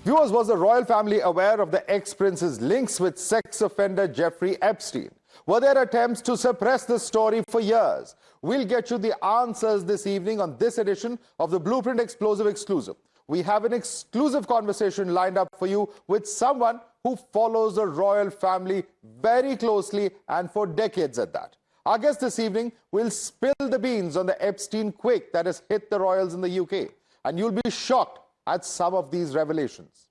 Viewers, was the royal family aware of the ex-prince's links with sex offender Jeffrey Epstein? Were there attempts to suppress this story for years? We'll get you the answers this evening on this edition of the Blueprint Explosive Exclusive. We have an exclusive conversation lined up for you with someone who follows the royal family very closely and for decades at that. Our guest this evening will spill the beans on the Epstein quake that has hit the royals in the UK. And you'll be shocked at some of these revelations.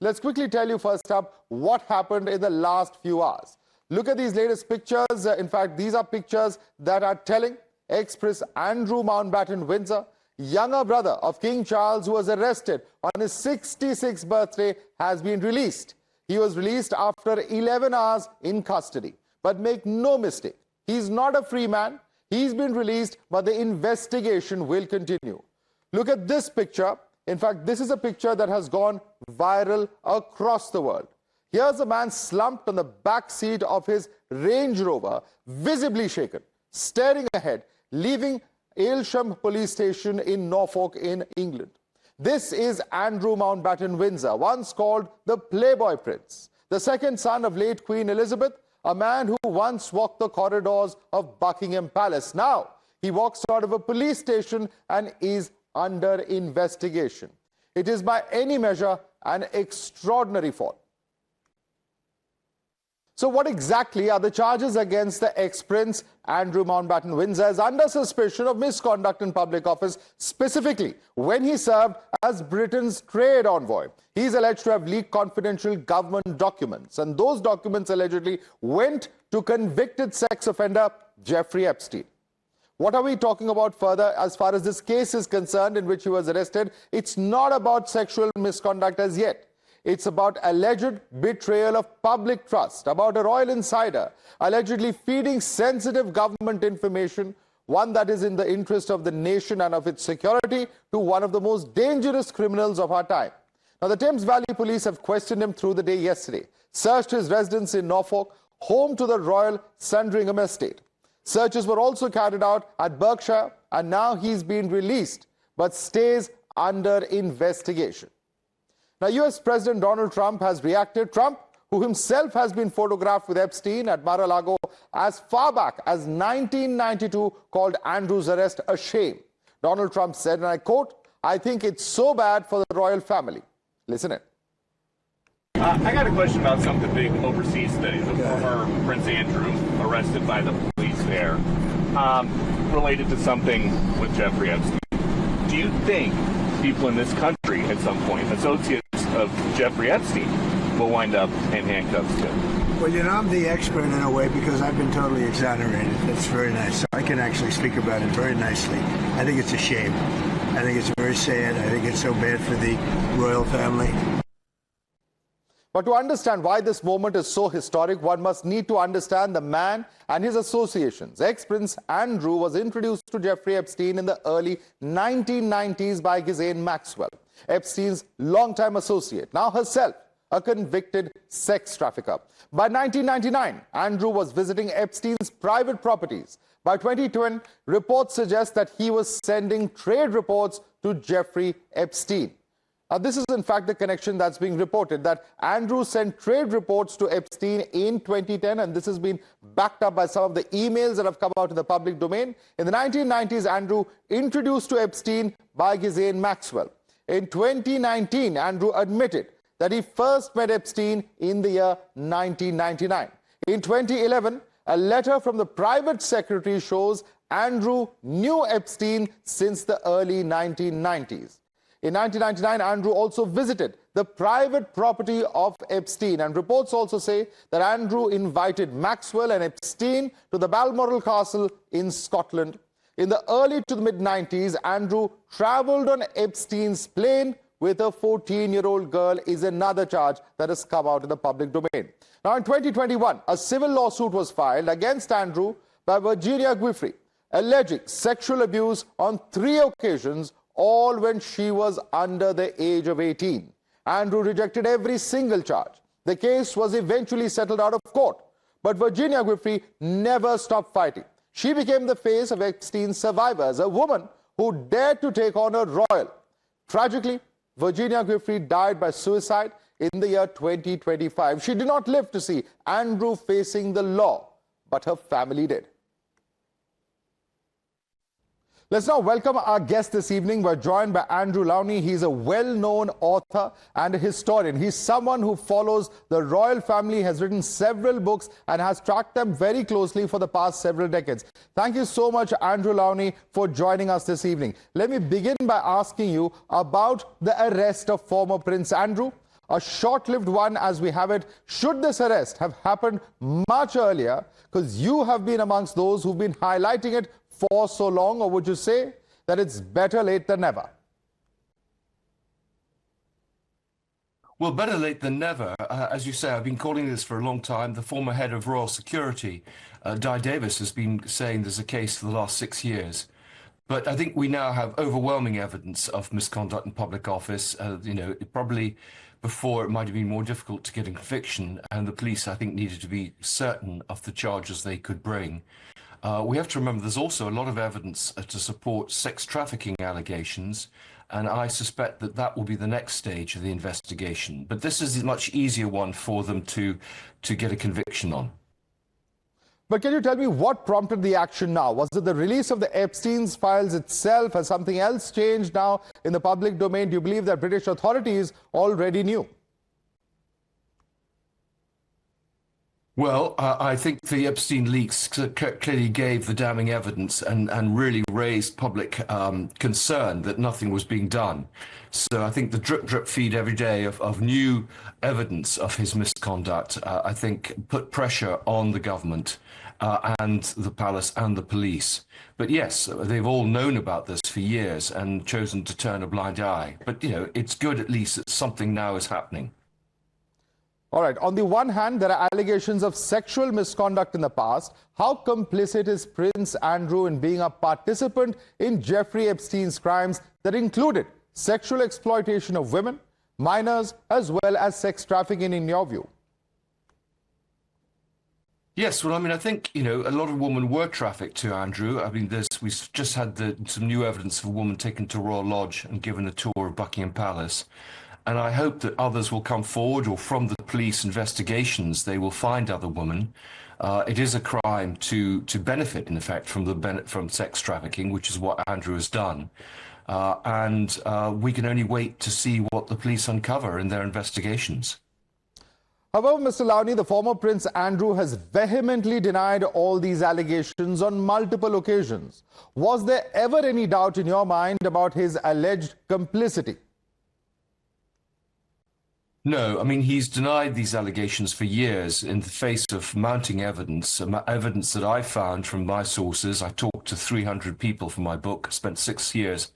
Let's quickly tell you first up what happened in the last few hours. Look at these latest pictures. In fact, these are pictures that are telling. Ex-Prince Andrew Mountbatten-Windsor, younger brother of King Charles, who was arrested on his 66th birthday, has been released. He was released after 11 hours in custody. But make no mistake, he's not a free man. He's been released, but the investigation will continue. Look at this picture. In fact, this is a picture that has gone viral across the world. Here's a man slumped on the back seat of his Range Rover, visibly shaken, staring ahead, leaving Aylsham police station in Norfolk in England. This is Andrew Mountbatten-Windsor, once called the Playboy Prince, the second son of late Queen Elizabeth, a man who once walked the corridors of Buckingham Palace. Now, he walks out of a police station and is under investigation. It is by any measure an extraordinary fall. So what exactly are the charges against the ex-prince? Andrew Mountbatten-Windsor is under suspicion of misconduct in public office, specifically when he served as Britain's trade envoy. He's alleged to have leaked confidential government documents, and those documents allegedly went to convicted sex offender Jeffrey Epstein. What are we talking about further as far as this case is concerned in which he was arrested? It's not about sexual misconduct as yet. It's about alleged betrayal of public trust, about a royal insider allegedly feeding sensitive government information, one that is in the interest of the nation and of its security, to one of the most dangerous criminals of our time. Now, the Thames Valley Police have questioned him through the day yesterday, searched his residence in Norfolk, home to the Royal Sandringham estate. Searches were also carried out at Berkshire, and now he's been released, but stays under investigation. Now, US President Donald Trump has reacted. Trump, who himself has been photographed with Epstein at Mar-a-Lago as far back as 1992, called Andrew's arrest a shame. Donald Trump said, and I quote, "I think it's so bad for the royal family." Listen in. I got a question about some of the big overseas studies of former Prince Andrew arrested by the police there, related to something with Jeffrey Epstein. Do you think people in this country at some point, associates of Jeffrey Epstein, will wind up in handcuffs too? Well, you know, I'm the expert in a way because I've been totally exonerated. That's very nice. So I can actually speak about it very nicely. I think it's a shame. I think it's very sad. I think it's so bad for the royal family. But to understand why this moment is so historic, one must need to understand the man and his associations. Ex-Prince Andrew was introduced to Jeffrey Epstein in the early 1990s by Ghislaine Maxwell, Epstein's longtime associate, now herself a convicted sex trafficker. By 1999, Andrew was visiting Epstein's private properties. By 2010, reports suggest that he was sending trade reports to Jeffrey Epstein. This is in fact the connection that's being reported, that Andrew sent trade reports to Epstein in 2010, and this has been backed up by some of the emails that have come out in the public domain. In the 1990s, Andrew introduced to Epstein by Ghislaine Maxwell. In 2019, Andrew admitted that he first met Epstein in the year 1999. In 2011, a letter from the private secretary shows Andrew knew Epstein since the early 1990s. In 1999, Andrew also visited the private property of Epstein, and reports also say that Andrew invited Maxwell and Epstein to the Balmoral Castle in Scotland. In the early to the mid-90s, Andrew traveled on Epstein's plane with a 14-year-old girl, is another charge that has come out in the public domain. Now, in 2021, a civil lawsuit was filed against Andrew by Virginia Giuffre, alleging sexual abuse on 3 occasions, all when she was under the age of 18. Andrew rejected every single charge. The case was eventually settled out of court, but Virginia Giuffre never stopped fighting. She became the face of Epstein's survivors, a woman who dared to take on a royal. Tragically, Virginia Giuffre died by suicide in the year 2025. She did not live to see Andrew facing the law, but her family did. Let's now welcome our guest this evening. We're joined by Andrew Lownie. He's a well-known author and a historian. He's someone who follows the royal family, has written several books and has tracked them very closely for the past several decades. Thank you so much, Andrew Lownie, for joining us this evening. Let me begin by asking you about the arrest of former Prince Andrew. A short-lived one as we have it. Should this arrest have happened much earlier? Because you have been amongst those who've been highlighting it for so long, or would you say that it's better late than never? Well, better late than never. As you say, I've been calling this for a long time. The former head of Royal Security, Di Davis, has been saying there's a case for the last 6 years. But I think we now have overwhelming evidence of misconduct in public office. Probably before it might have been more difficult to get a conviction, and the police, I think, needed to be certain of the charges they could bring. We have to remember there's also a lot of evidence to support sex trafficking allegations, and I suspect that that will be the next stage of the investigation. But this is a much easier one for them to get a conviction on. But can you tell me what prompted the action now? Was it the release of the Epstein's files itself? Has something else changed now in the public domain? Do you believe that British authorities already knew? Well, I think the Epstein leaks clearly gave the damning evidence and really raised public concern that nothing was being done. So I think the drip feed every day of new evidence of his misconduct, I think, put pressure on the government and the palace and the police. But yes, they've all known about this for years and chosen to turn a blind eye. But, it's good at least that something now is happening. All right. On the one hand, there are allegations of sexual misconduct in the past. How complicit is Prince Andrew in being a participant in Jeffrey Epstein's crimes that included sexual exploitation of women, minors, as well as sex trafficking, in your view? Yes, well, I think, a lot of women were trafficked to Andrew. We've just had some new evidence of a woman taken to Royal Lodge and given a tour of Buckingham Palace. And I hope that others will come forward, or from the police investigations, they will find other women. It is a crime to benefit, in effect, from sex trafficking, which is what Andrew has done. And we can only wait to see what the police uncover in their investigations. However, Mr. Lownie, the former Prince Andrew has vehemently denied all these allegations on multiple occasions. Was there ever any doubt in your mind about his alleged complicity? No, he's denied these allegations for years in the face of mounting evidence, evidence that I found from my sources. I talked to 300 people for my book, spent 6 years,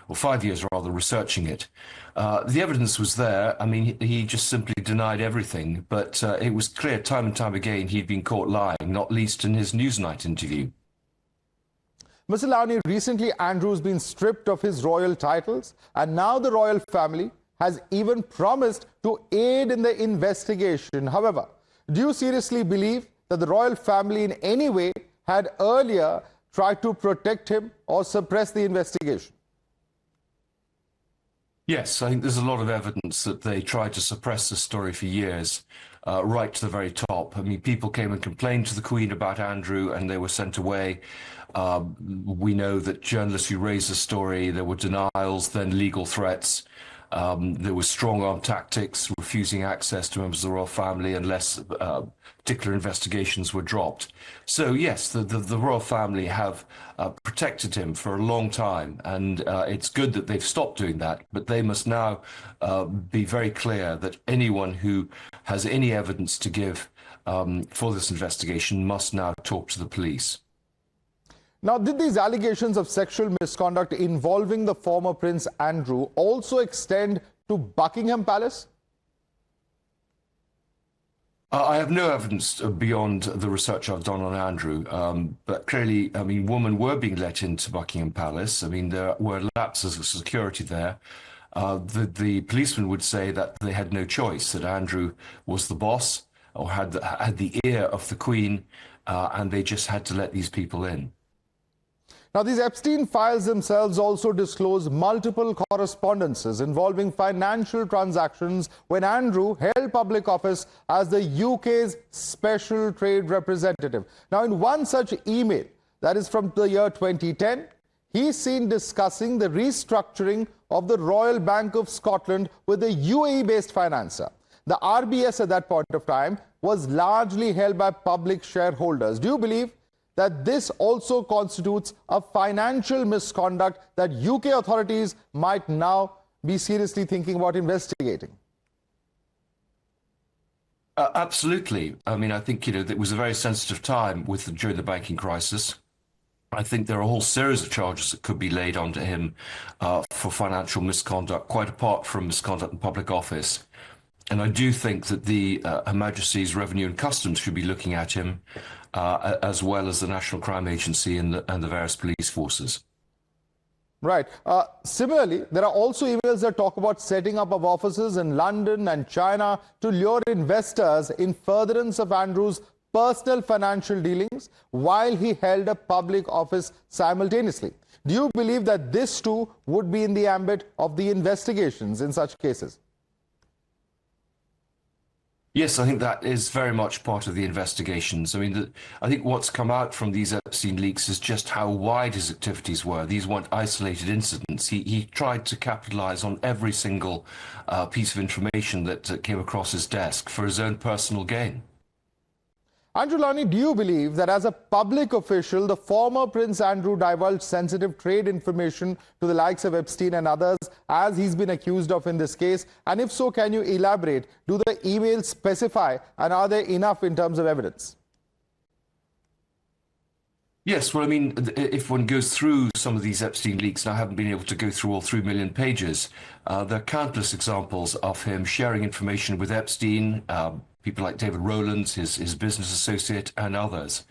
or 5 years rather, researching it. The evidence was there. He just simply denied everything, but it was clear time and time again he'd been caught lying, not least in his Newsnight interview. Mr. Lownie, recently Andrew's been stripped of his royal titles, and now the royal family has even promised to aid in the investigation. However, do you seriously believe that the royal family in any way had earlier tried to protect him or suppress the investigation? Yes, I think there's a lot of evidence that they tried to suppress the story for years, right to the very top. People came and complained to the Queen about Andrew and they were sent away. We know that journalists who raised the story, there were denials, then legal threats. There were strong-arm tactics, refusing access to members of the royal family unless particular investigations were dropped. So yes, the royal family have protected him for a long time, and it's good that they've stopped doing that, but they must now be very clear that anyone who has any evidence to give for this investigation must now talk to the police. Now, did these allegations of sexual misconduct involving the former Prince Andrew also extend to Buckingham Palace? I have no evidence beyond the research I've done on Andrew, but clearly, women were being let into Buckingham Palace. There were lapses of security there. The policemen would say that they had no choice, that Andrew was the boss or had the ear of the Queen, and they just had to let these people in. Now, these Epstein files themselves also disclose multiple correspondences involving financial transactions when Andrew held public office as the UK's special trade representative. Now, in one such email, that is from the year 2010, he's seen discussing the restructuring of the Royal Bank of Scotland with a UAE-based financer. The RBS at that point of time was largely held by public shareholders. Do you believe that this also constitutes a financial misconduct that UK authorities might now be seriously thinking about investigating? Absolutely. I mean, I think, it was a very sensitive time during the banking crisis. I think there are a whole series of charges that could be laid onto him for financial misconduct, quite apart from misconduct in public office. And I do think that Her Majesty's Revenue and Customs should be looking at him, as well as the National Crime Agency and the various police forces. Right. Similarly, there are also emails that talk about setting up of offices in London and China to lure investors in furtherance of Andrew's personal financial dealings while he held a public office simultaneously. Do you believe that this too would be in the ambit of the investigations in such cases? Yes, I think that is very much part of the investigations. I mean, I think what's come out from these Epstein leaks is just how wide his activities were. These weren't isolated incidents. He tried to capitalize on every single piece of information that came across his desk for his own personal gain. Andrew Lownie, do you believe that as a public official, the former Prince Andrew divulged sensitive trade information to the likes of Epstein and others, as he's been accused of in this case? And if so, can you elaborate? Do the emails specify, and are they enough in terms of evidence? Yes, well, I mean, if one goes through some of these Epstein leaks, and I haven't been able to go through all 3 million pages, there are countless examples of him sharing information with Epstein, people like David Rowlands, his business associate, and others.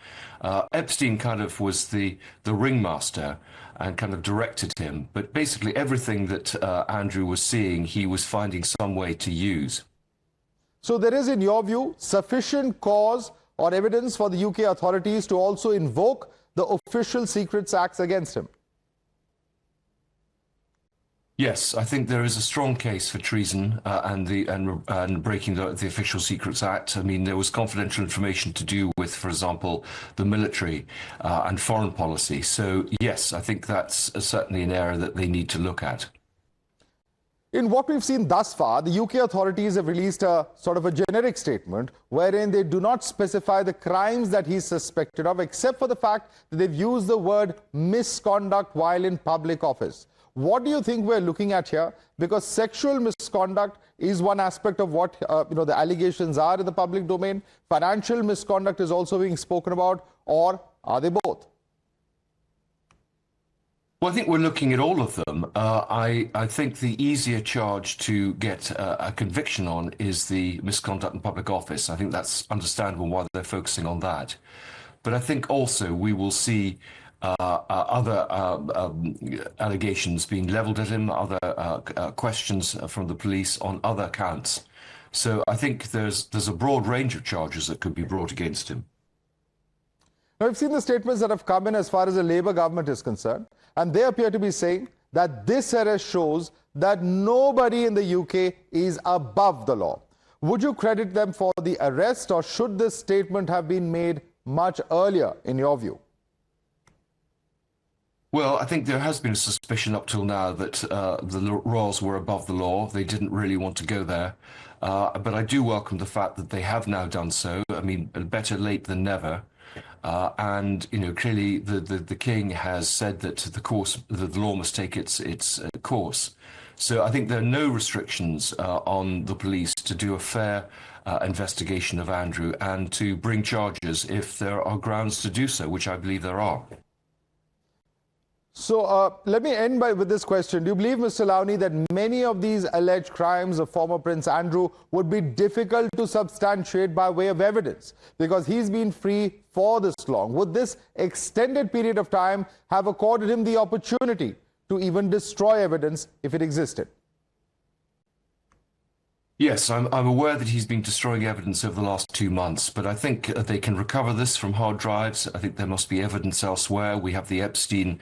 Epstein kind of was the ringmaster and kind of directed him. But basically everything that Andrew was seeing, he was finding some way to use. So there is, in your view, sufficient cause or evidence for the UK authorities to also invoke the Official Secrets Acts against him? Yes, I think there is a strong case for treason and breaking the Official Secrets Act. I mean, there was confidential information to do with, for example, the military and foreign policy. So, yes, I think that's certainly an area that they need to look at. In what we've seen thus far, the UK authorities have released a sort of a generic statement wherein they do not specify the crimes that he's suspected of, except for the fact that they've used the word misconduct while in public office. What do you think we're looking at here? Because sexual misconduct is one aspect of what the allegations are in the public domain. Financial misconduct is also being spoken about, or are they both? Well, I think we're looking at all of them. I think the easier charge to get a conviction on is the misconduct in public office. I think that's understandable why they're focusing on that. But I think also we will see other allegations being leveled at him, other questions from the police on other counts. So I think there's a broad range of charges that could be brought against him. Now, we've seen the statements that have come in as far as the Labour government is concerned, and they appear to be saying that this arrest shows that nobody in the UK is above the law. Would you credit them for the arrest, or should this statement have been made much earlier, in your view? Well, I think there has been a suspicion up till now that the royals were above the law. They didn't really want to go there. But I do welcome the fact that they have now done so. I mean, better late than never. And, clearly the King has said that the law must take its course. So I think there are no restrictions on the police to do a fair investigation of Andrew and to bring charges if there are grounds to do so, which I believe there are. So let me end with this question. Do you believe, Mr. Lownie, that many of these alleged crimes of former Prince Andrew would be difficult to substantiate by way of evidence because he's been free for this long? Would this extended period of time have accorded him the opportunity to even destroy evidence if it existed? Yes, I'm aware that he's been destroying evidence over the last 2 months, but I think they can recover this from hard drives. I think there must be evidence elsewhere. We have the Epstein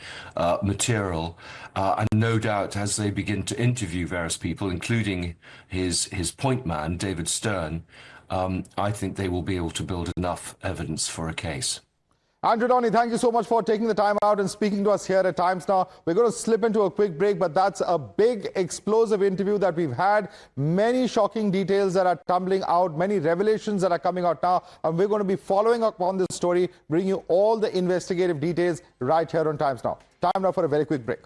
material, and no doubt as they begin to interview various people, including his point man, David Stern, I think they will be able to build enough evidence for a case. Andrew Lownie, thank you so much for taking the time out and speaking to us here at Times Now. We're going to slip into a quick break, but that's a big, explosive interview that we've had. Many shocking details that are tumbling out, many revelations that are coming out now, and we're going to be following up on this story, bringing you all the investigative details right here on Times Now. Time now for a very quick break.